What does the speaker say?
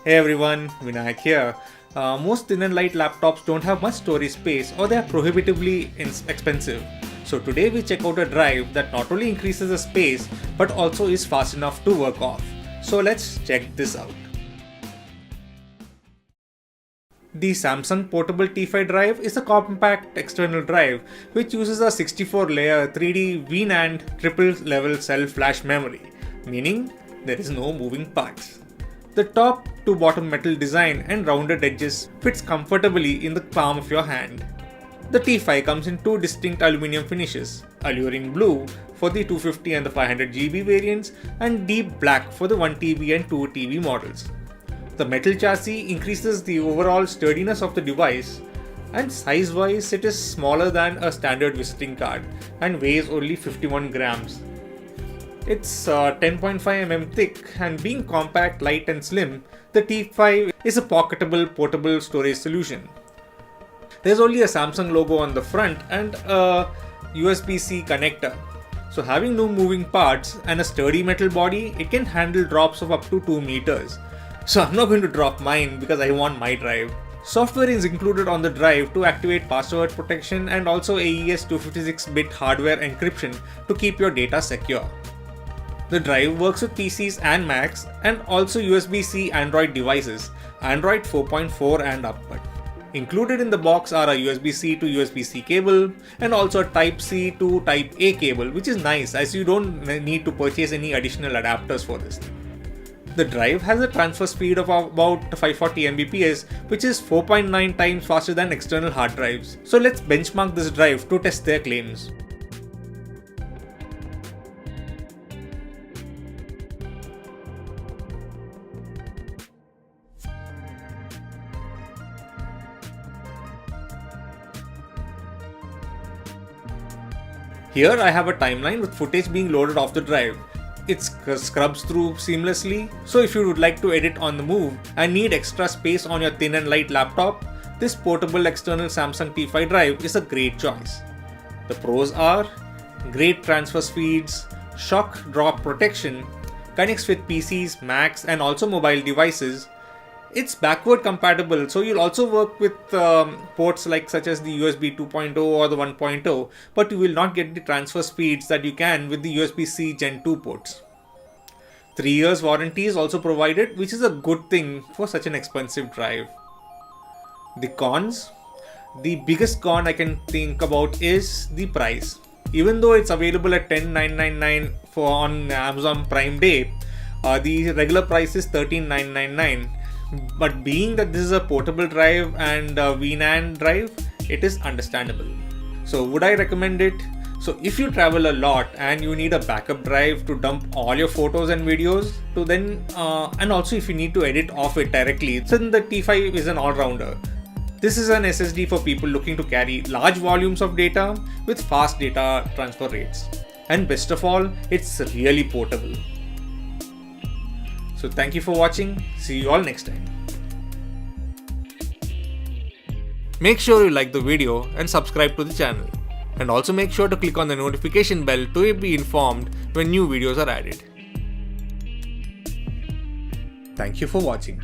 Hey everyone, Vinayak here. Most thin and light laptops don't have much storage space or they are prohibitively expensive. So today we check out a drive that not only increases the space but also is fast enough to work off. So let's check this out. The Samsung Portable T5 drive is a compact external drive which uses a 64-layer 3D VNAND triple level cell flash memory, meaning there is no moving parts. The top to bottom metal design and rounded edges fits comfortably in the palm of your hand. The T5 comes in two distinct aluminum finishes, alluring blue for the 250 and the 500GB variants and deep black for the 1TB and 2TB models. The metal chassis increases the overall sturdiness of the device, and size-wise it is smaller than a standard visiting card and weighs only 51 grams. It's 10.5 mm thick, and being compact, light and slim, the T5 is a pocketable portable storage solution. There's only a Samsung logo on the front and a USB-C connector. So having no moving parts and a sturdy metal body, it can handle drops of up to 2 meters. So I'm not going to drop mine because I want my drive. Software is included on the drive to activate password protection and also AES 256-bit hardware encryption to keep your data secure. The drive works with PCs and Macs and also USB-C Android devices, Android 4.4 and upward. Included in the box are a USB-C to USB-C cable and also a Type-C to Type-A cable, which is nice as you don't need to purchase any additional adapters for this. The drive has a transfer speed of about 540 Mbps, which is 4.9 times faster than external hard drives. So let's benchmark this drive to test their claims. Here I have a timeline with footage being loaded off the drive. It scrubs through seamlessly, so if you would like to edit on the move and need extra space on your thin and light laptop, this portable external Samsung T5 drive is a great choice. The pros are great transfer speeds, shock drop protection, connects with PCs, Macs and also mobile devices. It's backward compatible, so you'll also work with ports such as the USB 2.0 or the 1.0, but you will not get the transfer speeds that you can with the USB-C Gen 2 ports. 3 years warranty is also provided, which is a good thing for such an expensive drive. The cons? The biggest con I can think about is the price. Even though it's available at $10,999 on Amazon Prime Day, the regular price is $13,999. But being that this is a portable drive and a VNAND drive, it is understandable. So would I recommend it? So if you travel a lot and you need a backup drive to dump all your photos and videos to then, and also if you need to edit off it directly, then the T5 is an all-rounder. This is an SSD for people looking to carry large volumes of data with fast data transfer rates. And best of all, it's really portable. So thank you for watching. See you all next time. Make sure you like the video and subscribe to the channel. And also make sure to click on the notification bell to be informed when new videos are added. Thank you for watching.